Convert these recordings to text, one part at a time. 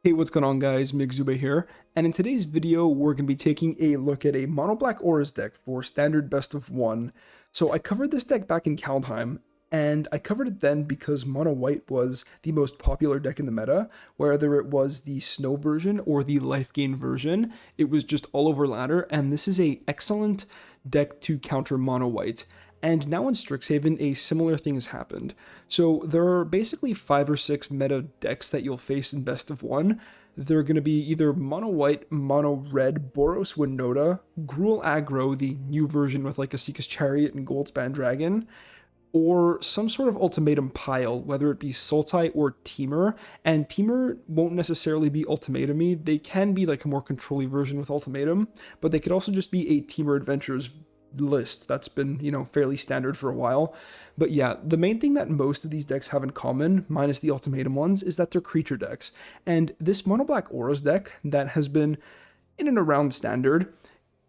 Hey, what's going on guys, Migzube here, and in today's video we're going to be taking a look at a mono black auras deck for standard best of 1. So I covered this deck back in Kaldheim, and I covered it then because mono white was the most popular deck in the meta, whether it was the snow version or the life gain version, it was just all over ladder, and this is a excellent deck to counter mono white. And now in Strixhaven, a similar thing has happened. So there are basically 5 or 6 meta decks that you'll face in best of 1. They're going to be either mono white, mono red, Boros Winota, Gruul aggro, the new version with like a Seeker's Chariot and Goldspan Dragon, or some sort of ultimatum pile, whether it be Sultai or Temur. And Temur won't necessarily be ultimatomy. They can be like a more controlly version with ultimatum, but they could also just be a Temur Adventures list that's been, fairly standard for a while. But yeah, the main thing that most of these decks have in common, minus the ultimatum ones, is that they're creature decks. And this mono black auras deck that has been in and around standard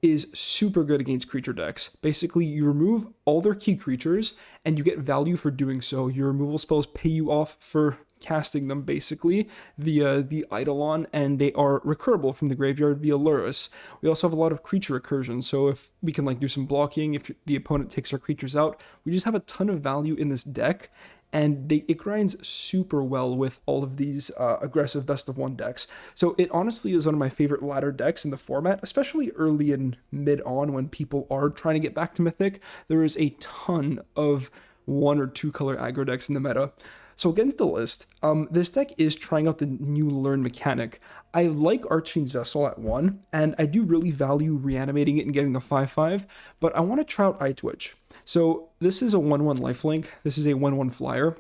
is super good against creature decks. Basically, you remove all their key creatures and you get value for doing so. Your removal spells pay you off for casting them basically via the Eidolon, and they are recurable from the graveyard via AURAS. We also have a lot of creature recursion, so if we can do some blocking, if the opponent takes our creatures out, we just have a ton of value in this deck, and it grinds super well with all of these aggressive best of 1 decks. So it honestly is one of my favorite ladder decks in the format, especially early and mid-on when people are trying to get back to Mythic. There is a ton of 1 or 2 color aggro decks in the meta. So again to the list, this deck is trying out the new learn mechanic. I like Archfiend's Vessel at 1, and I do really value reanimating it and getting the 5/5, but I want to try out Eye Twitch. So this is a 1/1 lifelink, this is a 1/1 flyer.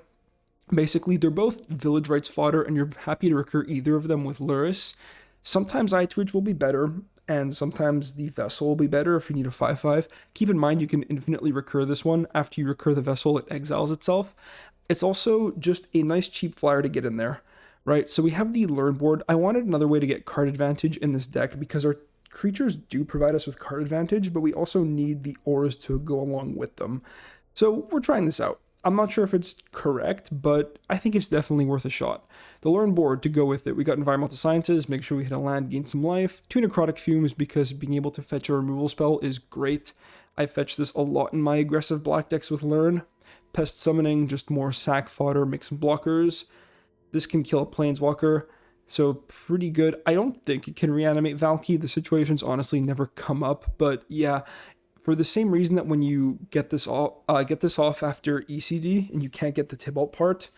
Basically, they're both Village Rites fodder, and you're happy to recur either of them with Luris. Sometimes Eye Twitch will be better, and sometimes the Vessel will be better if you need a 5/5. Keep in mind you can infinitely recur this one. After you recur the Vessel, it exiles itself. It's also just a nice cheap flyer to get in there, right? So we have the Learn board. I wanted another way to get card advantage in this deck because our creatures do provide us with card advantage, but we also need the auras to go along with them. So we're trying this out. I'm not sure if it's correct, but I think it's definitely worth a shot. The Learn board to go with it, we got Environmental Sciences, make sure we hit a land, gain some life. 2 Necrotic Fumes because being able to fetch a removal spell is great. I fetch this a lot in my aggressive black decks with Learn. Pest Summoning, just more sack fodder, make some blockers. This can kill a Planeswalker, so pretty good. I don't think it can reanimate Valky. The situation's honestly never come up, but yeah, for the same reason that when you get this off after ECD and you can't get the Tibalt part,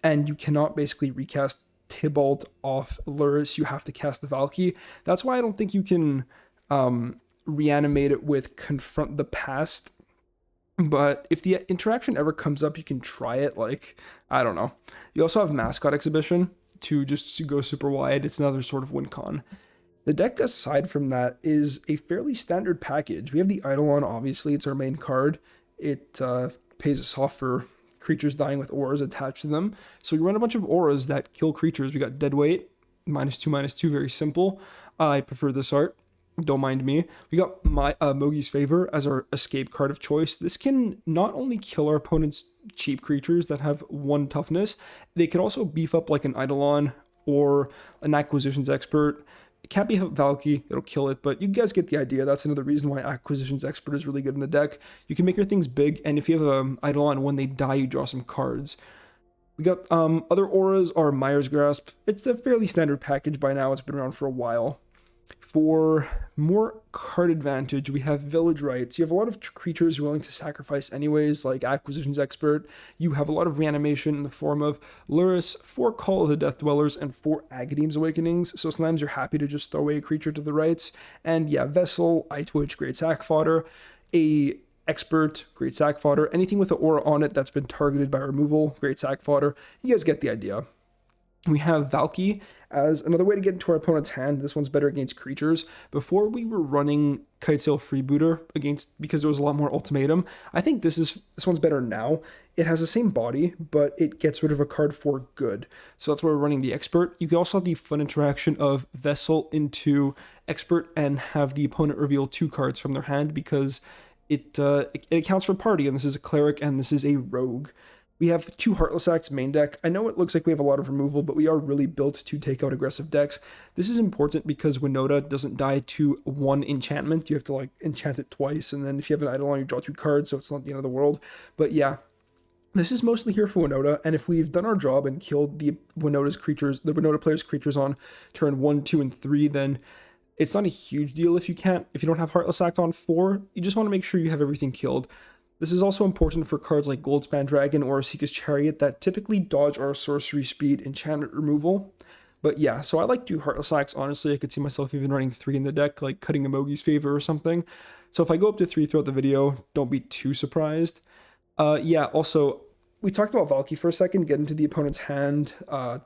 and you cannot basically recast Tibalt off Luris, you have to cast the Valky. That's why I don't think you can reanimate it with Confront the Past. But if the interaction ever comes up, you can try it, I don't know. You also have Mascot Exhibition to just go super wide. It's another sort of win con. The deck, aside from that, is a fairly standard package. We have the Eidolon, obviously. It's our main card. It pays us off for creatures dying with auras attached to them. So we run a bunch of auras that kill creatures. We got Deadweight, -2/-2, very simple. I prefer this art. Don't mind me. We got my Mogi's Favor as our escape card of choice. This can not only kill our opponent's cheap creatures that have 1 toughness, they can also beef up like an Eidolon or an Acquisitions Expert. It can't be Valky, it'll kill it, but you guys get the idea. That's another reason why Acquisitions Expert is really good in the deck. You can make your things big, and if you have an Eidolon, when they die, you draw some cards. We got other auras are Mire's Grasp. It's a fairly standard package by now. It's been around for a while. For more card advantage, we have Village Rites. You have a lot of creatures you're willing to sacrifice anyways, like Acquisitions Expert. You have a lot of reanimation in the form of Luris, 4 Call of the Death Dwellers, and 4 Agadeem's Awakenings. So sometimes you're happy to just throw away a creature to the rights. And yeah, Vessel, Eye Twitch, great sack fodder. A Expert, great sack fodder. Anything with an aura on it that's been targeted by removal, great sack fodder. You guys get the idea. We have Valky as another way to get into our opponent's hand. This one's better against creatures. Before we were running Kitesail Freebooter because there was a lot more ultimatum. I think this one's better now. It has the same body, but it gets rid of a card for good. So that's why we're running the Expert. You can also have the fun interaction of Vessel into Expert and have the opponent reveal 2 cards from their hand because it accounts for party, and this is a Cleric and this is a Rogue. We have 2 Heartless Acts main deck. I know it looks like we have a lot of removal, but we are really built to take out aggressive decks. This is important because Winota doesn't die to 1 enchantment. You have to like enchant it twice, and then if you have an Eidolon, you draw 2 cards, so it's not the end of the world. But yeah, this is mostly here for Winota, and if we've done our job and killed the Winota player's creatures on turn 1, 2, and 3, then it's not a huge deal if you don't have Heartless Act on 4. You just want to make sure you have everything killed. This is also important for cards like Goldspan Dragon or Seeker's Chariot that typically dodge our sorcery speed enchantment removal. But yeah, so I like 2 Heartless Acts. Honestly, I could see myself even running 3 in the deck, like cutting Emogi's favor or something. So if I go up to 3 throughout the video, don't be too surprised. Yeah, also, we talked about Valky for a second, get into the opponent's hand,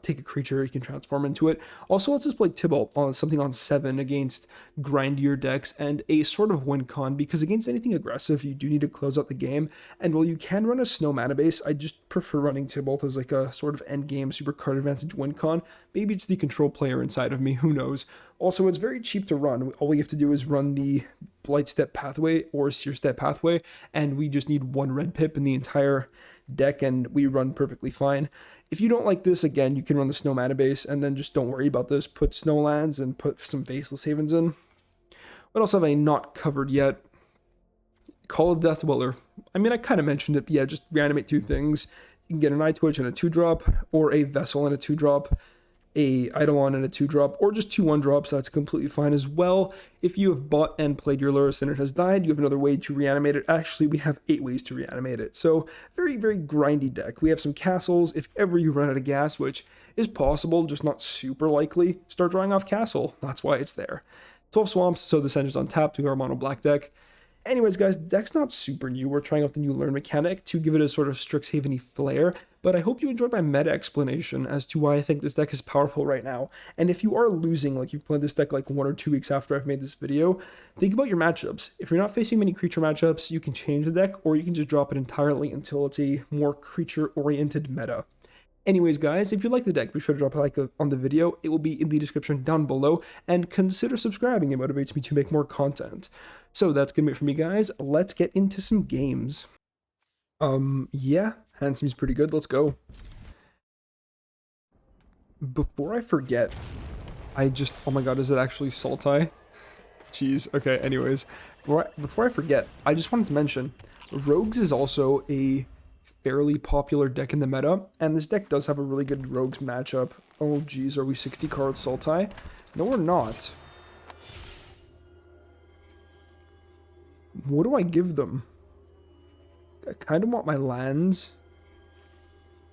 take a creature, you can transform into it. Also, let's just play Tibalt on something on 7 against grindier decks and a sort of win con, because against anything aggressive, you do need to close out the game. And while you can run a snow mana base, I just prefer running Tibalt as like a sort of end game super card advantage win con. Maybe it's the control player inside of me, who knows. Also, it's very cheap to run. All we have to do is run the Blight Step pathway or Seer Step pathway, and we just need 1 red pip in the entire deck and we run perfectly fine. If you don't like this, again, you can run the Snow Mana base and then just don't worry about this. Put Snowlands and put some Faceless Havens in. What else have I not covered yet? Call of Death Dweller. I mean, I kind of mentioned it, but yeah, just reanimate 2 things. You can get an Eye Twitch and a 2-drop, or a Vessel and a 2-drop, a Eidolon and a 2-drop, or just 2 1-drops. That's completely fine as well. If you have bought and played your Lurrus and it has died, you have another way to reanimate it. Actually, we have 8 ways to reanimate it. So very, very grindy deck. We have some castles. If ever you run out of gas, which is possible, just not super likely, start drawing off castle. That's why it's there. 12 swamps, so the center's untapped. We are a mono black deck. Anyways, guys, deck's not super new. We're trying out the new learn mechanic to give it a sort of Strixhaven-y flair, but I hope you enjoyed my meta explanation as to why I think this deck is powerful right now. And if you are losing, like you've played this deck like 1 or 2 weeks after I've made this video, think about your matchups. If you're not facing many creature matchups, you can change the deck, or you can just drop it entirely until it's a more creature-oriented meta. Anyways, guys, if you like the deck, be sure to drop a like on the video. It will be in the description down below, and consider subscribing. It motivates me to make more content. So that's gonna be it for me, guys. Let's get into some games. Yeah, hand seems pretty good. Let's go. Before I forget, oh my god, is it actually Sultai? Jeez, okay, anyways. Before I forget, I just wanted to mention, Rogues is also a fairly popular deck in the meta, and this deck does have a really good Rogues matchup. Oh geez, are we 60 cards Sultai? No, we're not. What do I give them? I kind of want my lands.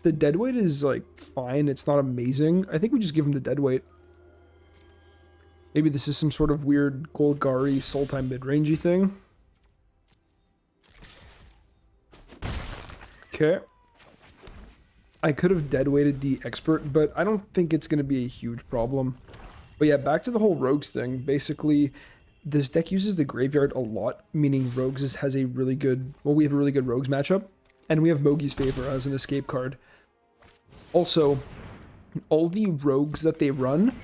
The deadweight is like fine, it's not amazing. I think we just give them the deadweight. Maybe this is some sort of weird Golgari Sultai mid-rangey thing. Okay. I could have deadweighted the expert, but I don't think it's going to be a huge problem. But yeah, back to the whole Rogues thing. Basically, this deck uses the graveyard a lot, meaning Rogues has a really good, well, we have a really good Rogues matchup, and we have Mogi's Favor as an escape card. Also, all the Rogues that they run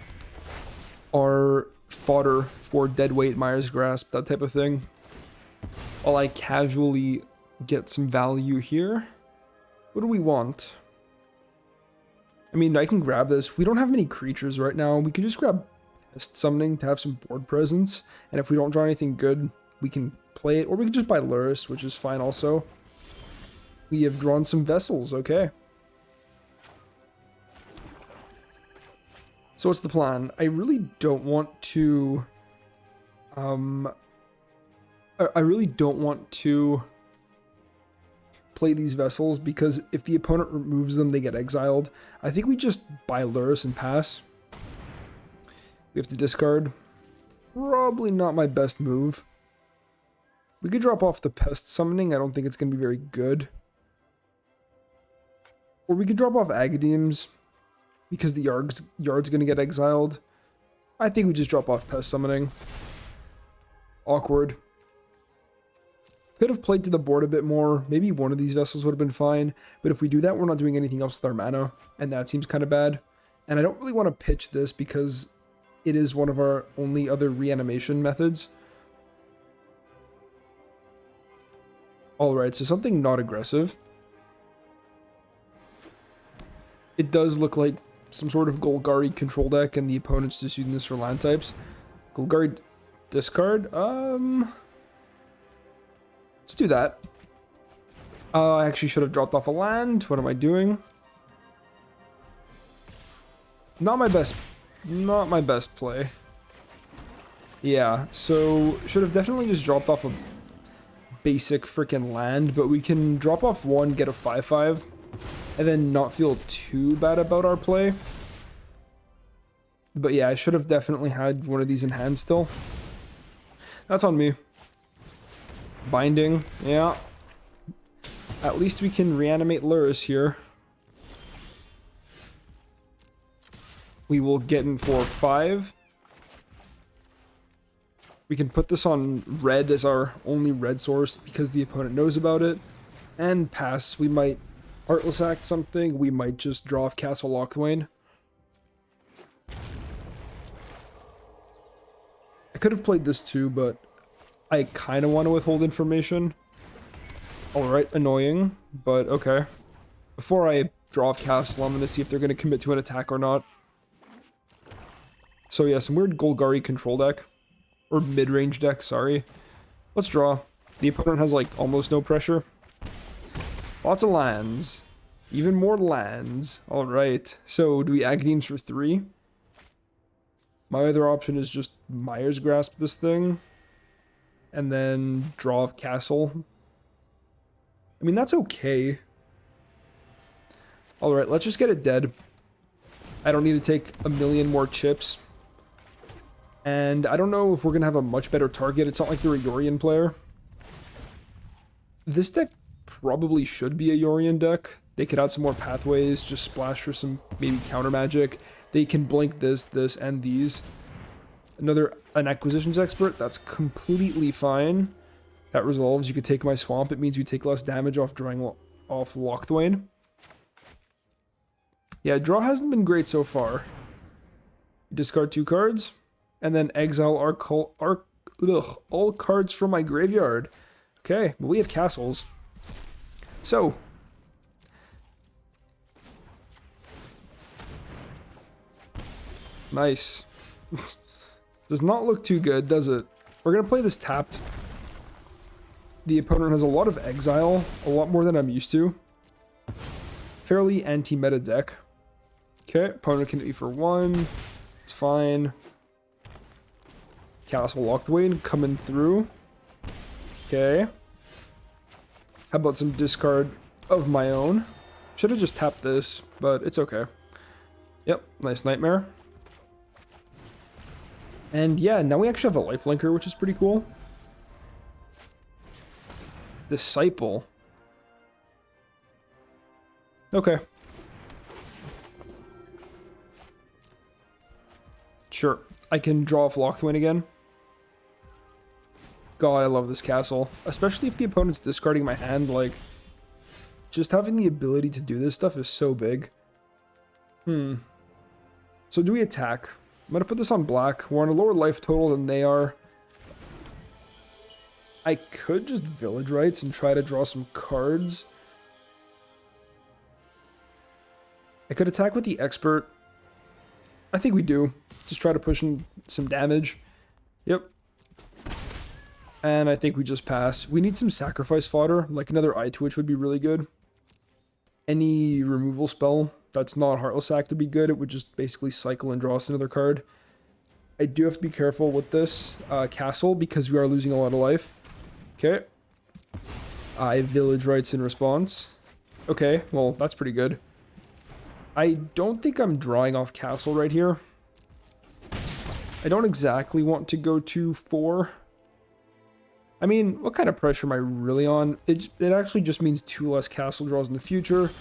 are fodder for deadweight, Myers Grasp, that type of thing. While I casually get some value here. What do we want? I mean, I can grab this. We don't have many creatures right now. We can just grab Pest Summoning to have some board presence. And if we don't draw anything good, we can play it. Or we can just buy Lurrus, which is fine also. We have drawn some Vessels, okay. So what's the plan? I really don't want to... I really don't want to play these Vessels, because if the opponent removes them, they get exiled. I think we just buy Lurrus and pass. We have to discard. Probably not my best move. We could drop off the Pest Summoning. I don't think it's going to be very good. Or we could drop off Agadeems, because the Yard's going to get exiled. I think we just drop off Pest Summoning. Awkward. Could have played to the board a bit more. Maybe one of these Vessels would have been fine. But if we do that, we're not doing anything else with our mana. And that seems kind of bad. And I don't really want to pitch this because it is one of our only other reanimation methods. Alright, so something not aggressive. It does look like some sort of Golgari control deck, and the opponent's just using this for land types. Golgari discard. Let's do that. I actually should have dropped off a land. What am I doing? Not my best play. Yeah, so should have definitely just dropped off a basic freaking land, but we can drop off one, get a 5/5, and then not feel too bad about our play. But yeah, I should have definitely had one of these in hand still. That's on me. Binding, yeah. At least we can reanimate Luris here. We will get in for 5. We can put this on red as our only red source because the opponent knows about it. And pass. We might Heartless Act something. We might just draw off Castle Locthwain. I could have played this too, but I kind of want to withhold information. Alright, annoying, but okay. Before I draw off Castle, I'm going to see if they're going to commit to an attack or not. So yeah, some weird Golgari control deck. Or mid-range deck, sorry. Let's draw. The opponent has like almost no pressure. Lots of lands. Even more lands. Alright, so do we Aghanemes for 3? My other option is just Mire's Grasp this thing. And then draw off Castle. I mean, that's okay. Alright, let's just get it dead. I don't need to take a million more chips. And I don't know if we're going to have a much better target. It's not like they're a Yorion player. This deck probably should be a Yorion deck. They could add some more pathways, just splash for some maybe counter magic. They can blink this, and these. An Acquisitions Expert, that's completely fine. That resolves. You could take my Swamp. It means we take less damage off drawing off Locthwain. Yeah, draw hasn't been great so far. Discard 2 cards. And then exile all cards from my graveyard. Okay, well, we have castles. So. Nice. Does not look too good, does it? We're going to play this tapped. The opponent has a lot of exile, a lot more than I'm used to. Fairly anti-meta deck. Okay, opponent can hit me for 1. It's fine. Castle Locthwain coming through. Okay. How about some discard of my own? Should have just tapped this, but it's okay. Yep, nice Nightmare. And yeah, now we actually have a lifelinker, which is pretty cool. Disciple. Okay. Sure. I can draw off Locthwain again. God, I love this castle. Especially if the opponent's discarding my hand, like... Just having the ability to do this stuff is so big. So do we attack? I'm gonna put this on black. We're on a lower life total than they are. I could just Village Rites and try to draw some cards. I could attack with the Expert. I think we do. Just try to push in some damage. Yep. And I think we just pass. We need some sacrifice fodder. Like another Eye Twitch would be really good. Any removal spell that's not Heartless Act would be good. It would just basically cycle and draw us another card. I do have to be careful with this castle because we are losing a lot of life. Okay. I Village Rites in response. Okay, well, that's pretty good. I don't think I'm drawing off castle right here. I don't exactly want to go to 4. I mean, what kind of pressure am I really on? It actually just means 2 less castle draws in the future.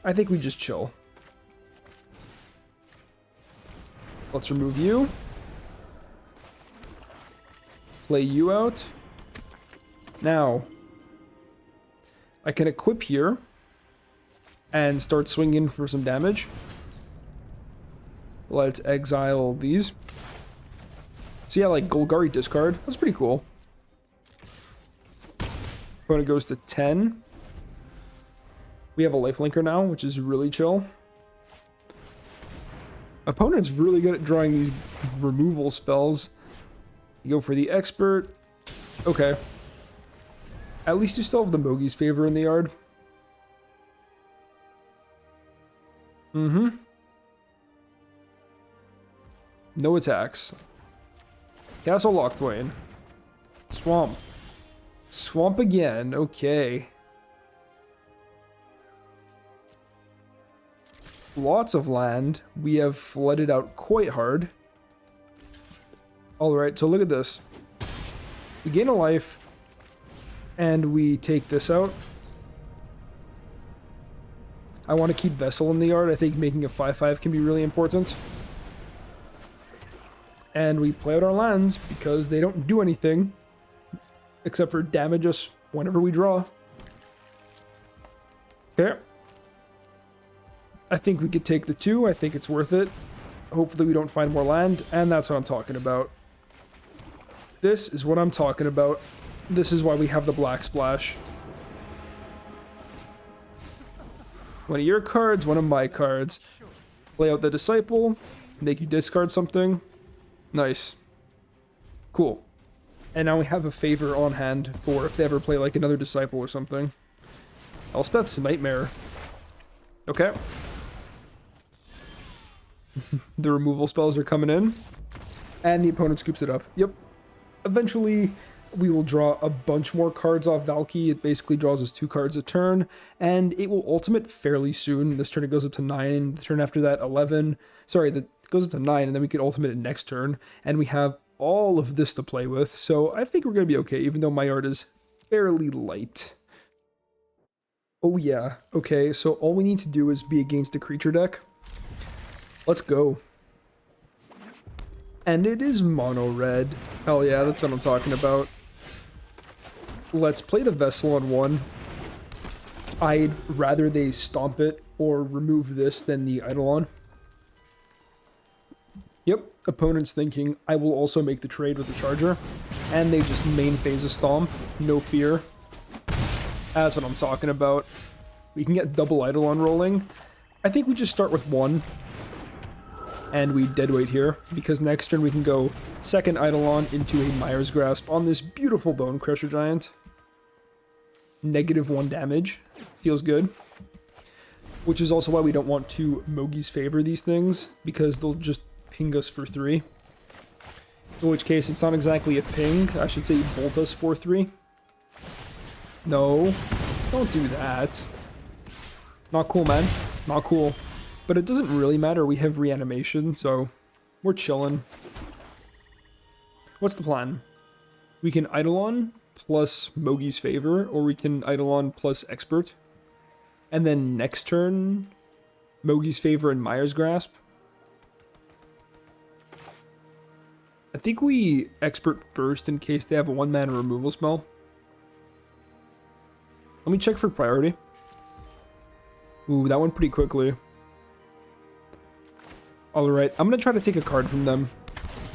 I think we just chill. Let's remove you. Play you out. Now, I can equip here and start swinging for some damage. Let's exile these. So yeah, like Golgari discard. That's pretty cool. Opponent goes to 10. We have a lifelinker now, which is really chill. Opponent's really good at drawing these removal spells. You go for the expert. Okay. At least you still have the Mogi's Favor in the yard. Mm-hmm. No attacks. Castle Lochtwain. Swamp. Swamp again. Okay. Lots of land. We have flooded out quite hard. Alright, so look at this. We gain a life. And we take this out. I want to keep Vessel in the yard. I think making a 5/5 can be really important. And we play out our lands because they don't do anything. Except for damage us whenever we draw. Okay. I think we could take the 2. I think it's worth it. Hopefully we don't find more land. And that's what I'm talking about. This is what I'm talking about. This is why we have the Black Splash. One of your cards, one of my cards. Play out the Disciple. Make you discard something. Nice. Cool. And now we have a favor on hand for if they ever play like another Disciple or something. Elspeth's Nightmare. Okay. The removal spells are coming in. And the opponent scoops it up. Yep. Eventually, we will draw a bunch more cards off Valky. It basically draws us 2 cards a turn. And it will ultimate fairly soon. This turn it goes up to 9. The turn after that, 11. Sorry, it goes up to 9. And then we can ultimate it next turn. And we have all of this to play with. So I think we're going to be okay, even though my yard is fairly light. Oh yeah. Okay, so all we need to do is be against a creature deck. Let's go. And it is mono red. Hell yeah, that's what I'm talking about. Let's play the Vessel on 1. I'd rather they stomp it or remove this than the Eidolon. Yep, opponent's thinking, I will also make the trade with the Charger. And they just main phase a Stomp. No fear. That's what I'm talking about. We can get double Eidolon rolling. I think we just start with 1. And we deadweight here, because next turn we can go second Eidolon into a Mire's Grasp on this beautiful Bone Crusher Giant. -1 damage. Feels good. Which is also why we don't want to Mogi's Favor these things, because they'll just ping us for 3. In which case, it's not exactly a ping. I should say bolt us for 3. No, don't do that. Not cool, man. Not cool. But it doesn't really matter, we have reanimation, so we're chilling. What's the plan? We can Eidolon plus Mogi's Favor, or we can Eidolon plus Expert. And then next turn, Mogi's Favor and Mire's Grasp. I think we Expert first in case they have a 1-mana removal spell. Let me check for priority. Ooh, that went pretty quickly. Alright, I'm gonna try to take a card from them.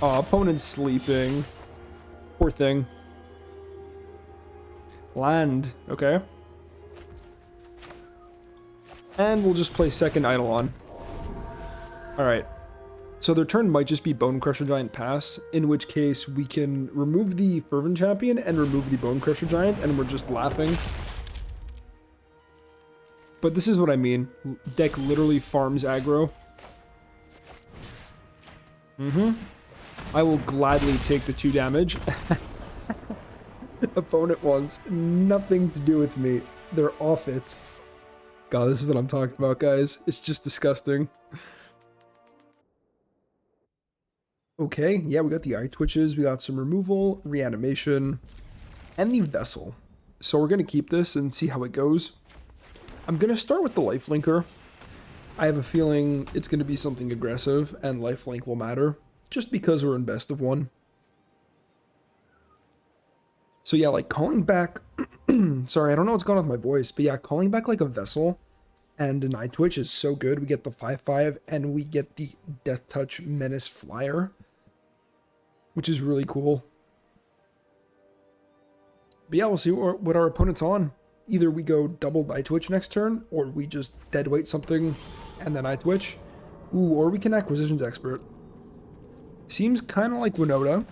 Aw, opponent's sleeping. Poor thing. Land, okay. And we'll just play second Eidolon. Alright. So their turn might just be Bone Crusher Giant pass, in which case we can remove the Fervent Champion and remove the Bone Crusher Giant, and we're just laughing. But this is what I mean. Deck literally farms aggro. I will gladly take the 2 damage. Opponent wants nothing to do with me. They're off it. God, this is what I'm talking about, guys. It's just disgusting. Okay, yeah, we got the eye twitches, we got some removal, reanimation, and the Vessel. So we're going to keep this and see how it goes. I'm going to start with the lifelinker. I have a feeling it's going to be something aggressive, and lifelink will matter, just because we're in best of 1. So yeah, like calling back, sorry, I don't know what's going on with my voice, but yeah, calling back like a Vessel and an Eye Twitch is so good. We get the 5/5 and we get the Death Touch Menace Flyer, which is really cool. But yeah, we'll see what our opponent's on. Either we go double Eye Twitch next turn, or we just deadweight something and then Eye Twitch. Ooh, or we can Acquisitions Expert. Seems kind of like Winota.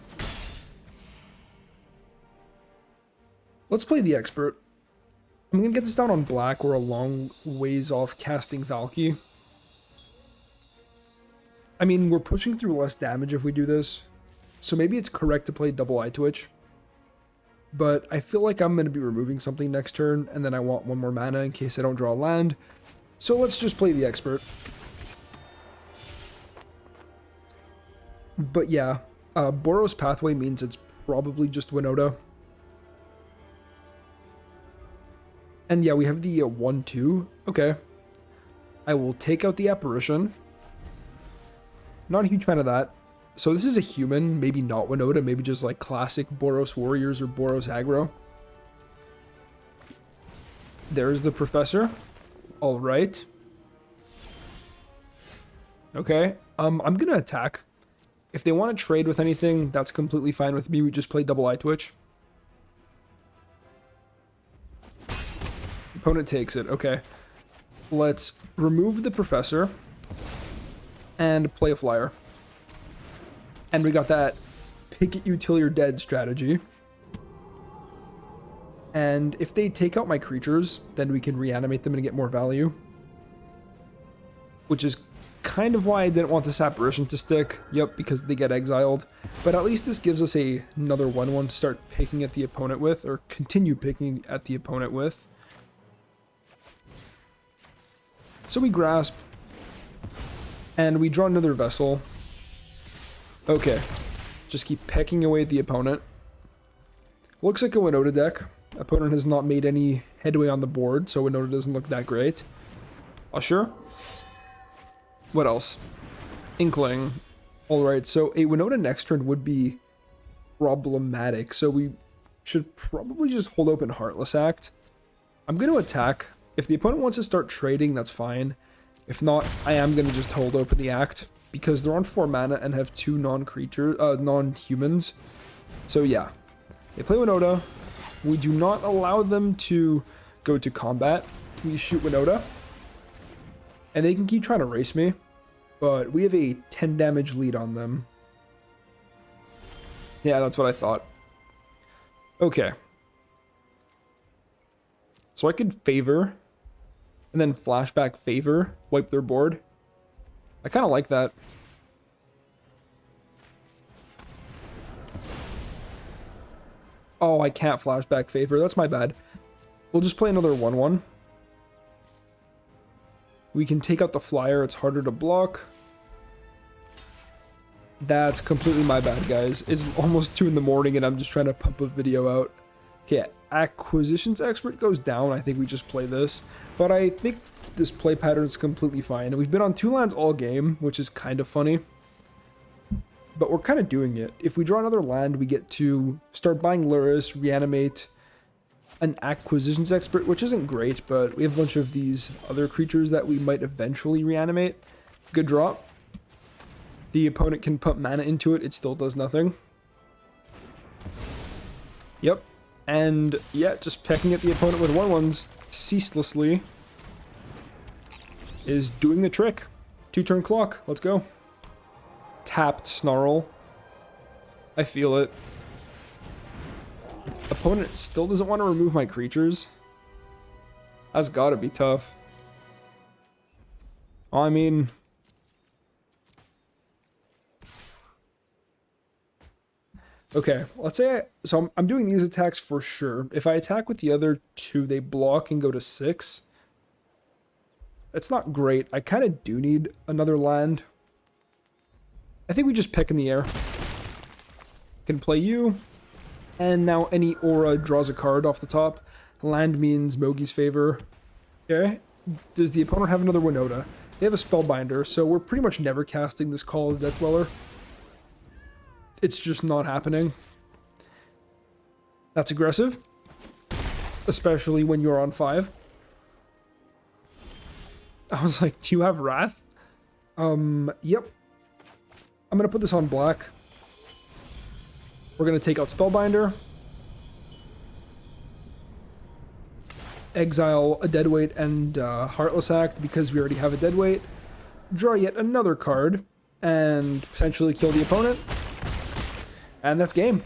Let's play the Expert. I'm going to get this down on black. We're a long ways off casting Valky. I mean, we're pushing through less damage if we do this. So maybe it's correct to play double Eye Twitch. But I feel like I'm going to be removing something next turn, and then I want one more mana in case I don't draw a land. So let's just play the Expert. But yeah, Boros Pathway means it's probably just Winota. And yeah, we have the 1-2. Okay. I will take out the Apparition. Not a huge fan of that. So this is a human, maybe not Winota, maybe just like classic Boros Warriors or Boros Aggro. There's the Professor. Alright. Okay. I'm gonna attack. If they want to trade with anything, that's completely fine with me. We just play double Eye Twitch. Opponent takes it. Okay. Let's remove the Professor and play a flyer. And we got that pick it you till you're dead strategy. And if they take out my creatures, then we can reanimate them and get more value. Which is kind of why I didn't want this Apparition to stick. Yep, because they get exiled. But at least this gives us another 1-1 to start picking at the opponent with, or continue picking at the opponent with. So we grasp, and we draw another vessel. Okay, just keep pecking away at the opponent. Looks like a Winota deck. Opponent has not made any headway on the board, so Winota doesn't look that great. Usher. What else? Inkling. Alright, so a Winota next turn would be problematic, so we should probably just hold open Heartless Act. I'm going to attack. If the opponent wants to start trading, that's fine. If not, I am going to just hold open the Act, because they're on 4 mana and have 2 non-humans. So yeah, they play Winota. We do not allow them to go to combat. We shoot Winota. And they can keep trying to race me, but we have a 10 damage lead on them. Yeah, that's what I thought. Okay. So I could favor, and then flashback favor, wipe their board. I kind of like that. Oh, I can't flashback favor. That's my bad. We'll just play another 1-1. We can take out the flyer. It's harder to block. That's completely my bad, guys. It's almost 2 in the morning and I'm just trying to pump a video out. Okay, Acquisitions Expert goes down. I think we just play this. But I think this play pattern is completely fine. We've been on 2 lands all game, which is kind of funny. But we're kind of doing it. If we draw another land, we get to start buying Luris, reanimate an Acquisitions Expert, which isn't great, but we have a bunch of these other creatures that we might eventually reanimate. Good drop. The opponent can put mana into it, it still does nothing. Yep. And yeah, just pecking at the opponent with 1-1s ceaselessly is doing the trick. 2-turn clock, let's go. Tapped Snarl. I feel it. Opponent still doesn't want to remove my creatures. That's gotta be tough. I mean... Okay, let's say so I'm doing these attacks for sure. If I attack with the other 2, they block and go to 6. It's not great. I kind of do need another land. I think we just pick in the air. Can play you. And now any aura draws a card off the top. Land means Mogi's favor. Okay. Does the opponent have another Winota? They have a Spellbinder, so we're pretty much never casting this Call of the Death Dweller. It's just not happening. That's aggressive. Especially when you're on 5. I was like, do you have Wrath? Yep. I'm gonna put this on black. We're gonna take out Spellbinder. Exile a Deadweight and Heartless Act because we already have a Deadweight. draw yet another card, and potentially kill the opponent. And that's game.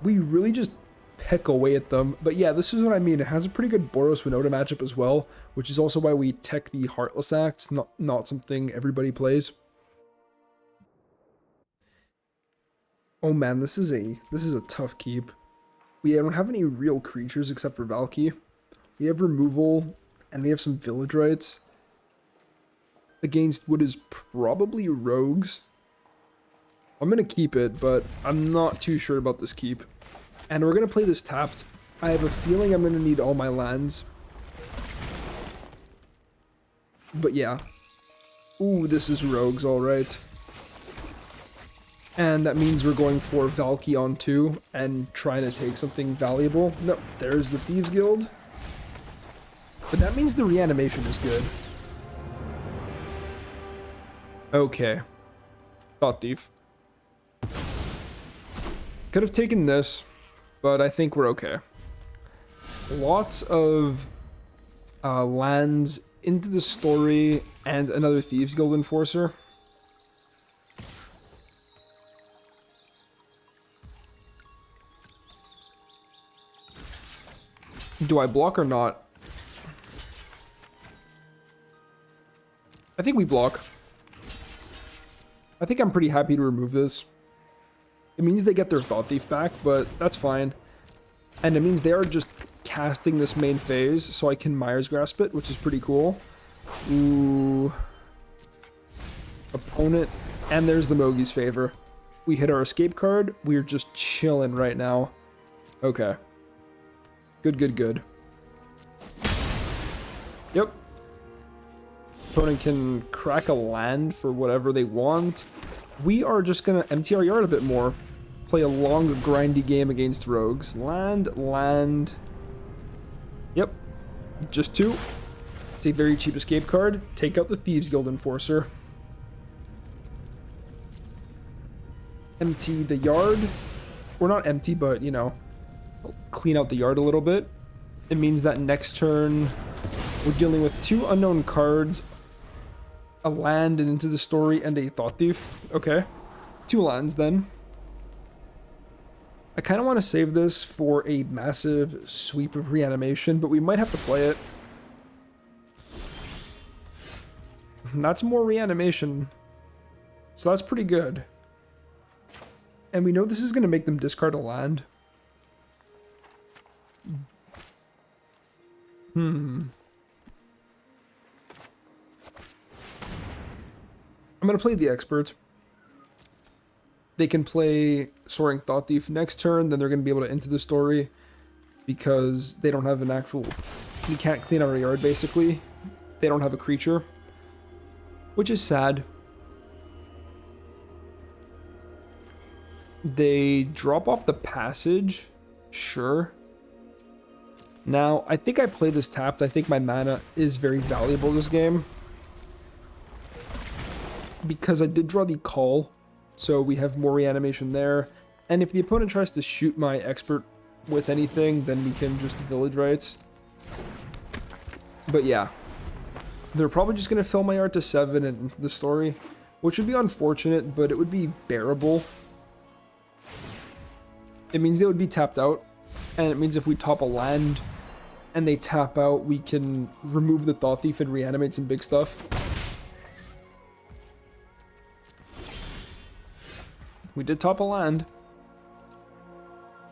We really just peck away at them. But yeah, this is what I mean. It has a pretty good Boros Winota matchup as well, which is also why we tech the Heartless Acts, not something everybody plays. Oh man, this is a tough keep. We don't have any real creatures except for Valky. We have removal, and we have some village rights against what is probably rogues. I'm gonna keep it, but I'm not too sure about this keep. And we're gonna play this tapped. I have a feeling I'm gonna need all my lands. But yeah. Ooh, this is rogues, alright. And that means we're going for Valky on 2 and trying to take something valuable. No, there's the Thieves Guild. But that means the reanimation is good. Okay. Thought Thief. Could have taken this, but I think we're okay. Lots of lands into the story and another Thieves Guild Enforcer. Do I block or not? I think we block. I think I'm pretty happy to remove this. It means they get their Thought Thief back, but that's fine. And it means they are just casting this main phase, so I can Myers Grasp it, which is pretty cool. Ooh. Opponent. And there's the Mogi's Favor. We hit our escape card. We're just chilling right now. Okay. Good, good, good. Yep. Opponent can crack a land for whatever they want. We are just going to empty our yard a bit more. Play a long, grindy game against rogues. Land, land. Yep. Just 2. It's a very cheap escape card. Take out the Thieves Guild Enforcer. Empty the yard. Or not empty, but, you know, clean out the yard a little bit. It means that next turn we're dealing with 2 unknown cards, a land and Into the Story, and a Thought Thief. Okay. 2 lands then. I kind of want to save this for a massive sweep of reanimation, but we might have to play it. That's more reanimation. So that's pretty good. And we know this is going to make them discard a land. I'm going to play the Expert. They can play Soaring Thought Thief next turn, then they're going to be able to Into the Story because they don't have an actual... You can't clean out a yard, basically. They don't have a creature, which is sad. They drop off the Passage, sure. Now, I think I play this tapped. I think my mana is very valuable this game. Because I did draw the Call, so we have more reanimation there. And if the opponent tries to shoot my Expert with anything, then we can just Village Rights. But yeah. They're probably just going to fill my yard to 7 and Into the Story, which would be unfortunate, but it would be bearable. It means they would be tapped out, and it means if we top a land and they tap out, we can remove the Thought Thief and reanimate some big stuff. We did top a land.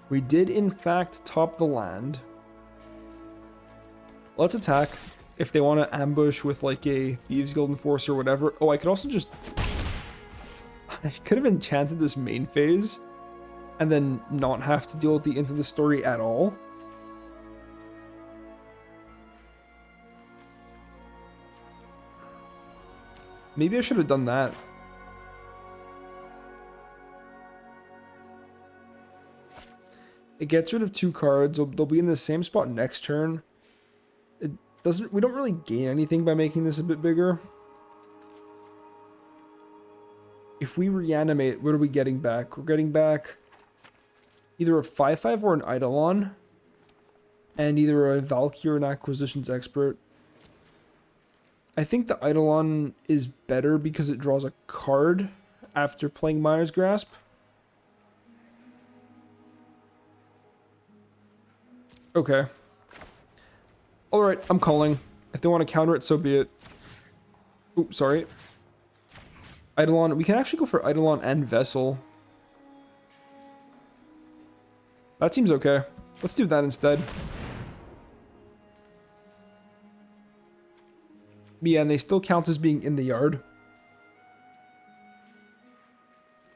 We did, in fact, top the land. Let's attack. If they want to ambush with, like, a Thieves Guild Enforcer or whatever. Oh, I could also just... I could have enchanted this main phase and then not have to deal with the Into the Story at all. Maybe I should have done that. It gets rid of 2 cards. They'll be in the same spot next turn. It doesn't. We don't really gain anything by making this a bit bigger. If we reanimate, what are we getting back? We're getting back either a 5/5 or an Eidolon, and either a Valkyrie or an Acquisitions Expert. I think the Eidolon is better because it draws a card after playing Mire's Grasp. Okay. Alright, I'm calling. If they want to counter it, so be it. Oops, sorry. Eidolon. We can actually go for Eidolon and Vessel. That seems okay. Let's do that instead. Yeah, and they still count as being in the yard.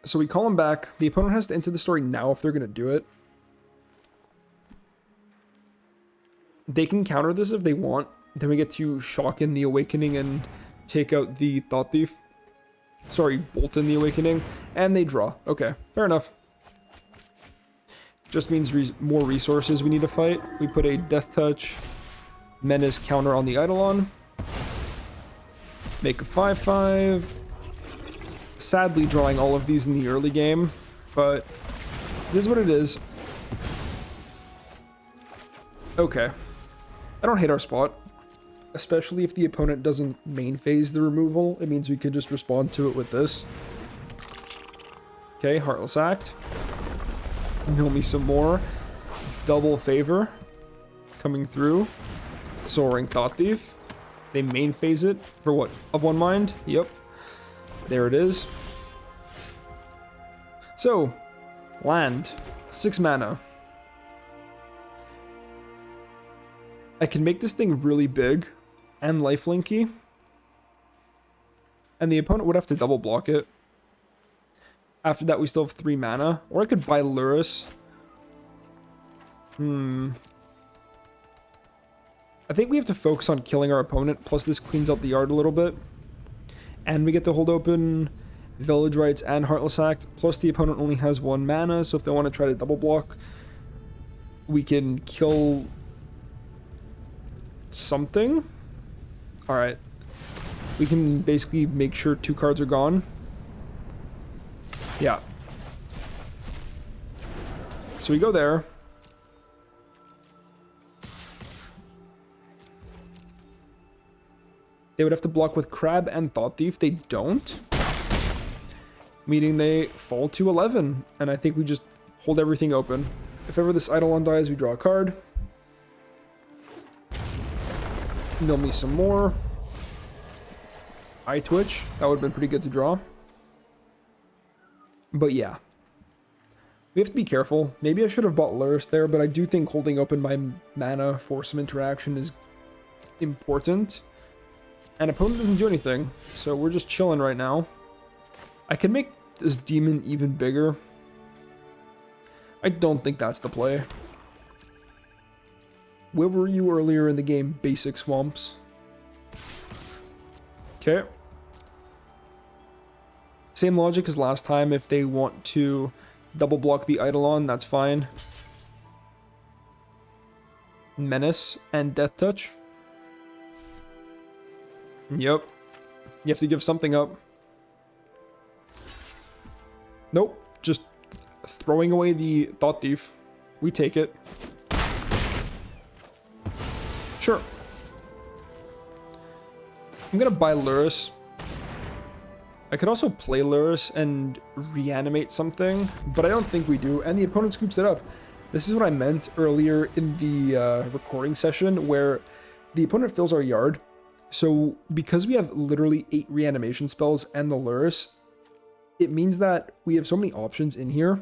So we call them back. The opponent has to enter the story now if they're going to do it. They can counter this if they want. Then we get to shock in the Awakening and take out the Thought Thief. Sorry, bolt in the Awakening. And they draw. Okay, fair enough. Just means more resources we need to fight. We put a Death Touch, Menace counter on the Eidolon. Make a 5/5. Sadly drawing all of these in the early game, but it is what it is. Okay. I don't hate our spot. Especially if the opponent doesn't main phase the removal. It means we could just respond to it with this. Okay, Heartless Act. Mill me some more. Double Favor. Coming through. Soaring Thought Thief. They main phase it for what? Of one mind? Yep. There it is. So, land. 6 mana. I can make this thing really big and lifelinky. And the opponent would have to double block it. After that, we still have 3 mana. Or I could buy Luris. I think we have to focus on killing our opponent, plus this cleans out the yard a little bit. And we get to hold open Village Rites and Heartless Act, plus the opponent only has 1 mana, so if they want to try to double block, we can kill something. Alright. We can basically make sure 2 cards are gone. Yeah. So we go there. They would have to block with Crab and Thought Thief. They don't. Meaning they fall to 11. And I think we just hold everything open. If ever this Eidolon dies, we draw a card. Mill me some more. Eye Twitch. That would have been pretty good to draw. But yeah. We have to be careful. Maybe I should have bought Luris there, but I do think holding open my mana for some interaction is important. And opponent doesn't do anything, so we're just chilling right now. I can make this demon even bigger. I don't think that's the play. Where were you earlier in the game, basic swamps? Okay. Same logic as last time. If they want to double block the Eidolon, that's fine. Menace and Death Touch. Yep. You have to give something up. Nope. Just throwing away the Thought Thief. We take it. Sure. I'm gonna buy Luris. I could also play Luris and reanimate something, but I don't think we do, and the opponent scoops it up. This is what I meant earlier in the recording session, where the opponent fills our yard. So because we have literally 8 reanimation spells and the Luris, it means that we have so many options in here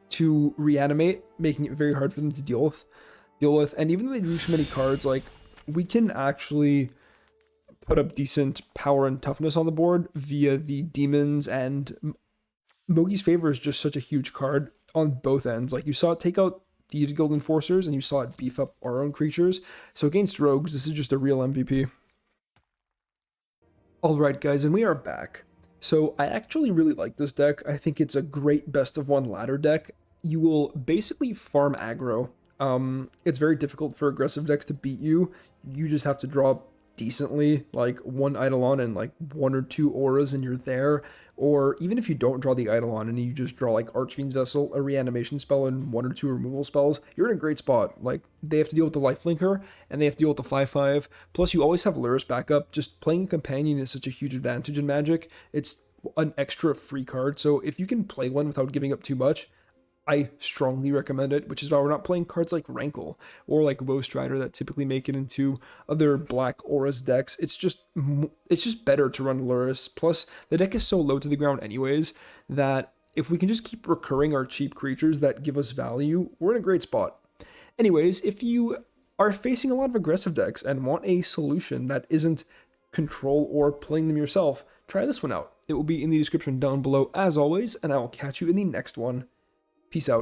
to reanimate, making it very hard for them to deal with. And even though they do so many cards, like, we can actually put up decent power and toughness on the board via the demons, and Mogi's Favor is just such a huge card on both ends. Like, you saw it take out Thieves Guild Enforcers, and you saw it beef up our own creatures. So against rogues, this is just a real MVP. Alright guys, and we are back. So I actually really like this deck. I think it's a great best of 1 ladder deck. You will basically farm aggro. It's very difficult for aggressive decks to beat you. You just have to draw decently, like 1 Eidolon and like 1 or 2 auras, and you're there. or even if you don't draw the Eidolon and you just draw like Archfiend's Vessel, a reanimation spell, and 1 or 2 removal spells, you're in a great spot. Like, they have to deal with the lifelinker, and they have to deal with the 5/5, plus you always have Lurrus backup. Just playing a companion is such a huge advantage in Magic. It's an extra free card, so if you can play one without giving up too much, I strongly recommend it, which is why we're not playing cards like Rankle or like Woe Strider that typically make it into other black auras decks. It's just better to run Lurrus. Plus, the deck is so low to the ground anyways that if we can just keep recurring our cheap creatures that give us value, we're in a great spot. Anyways, if you are facing a lot of aggressive decks and want a solution that isn't control or playing them yourself, try this one out. It will be in the description down below as always, and I will catch you in the next one. Peace out.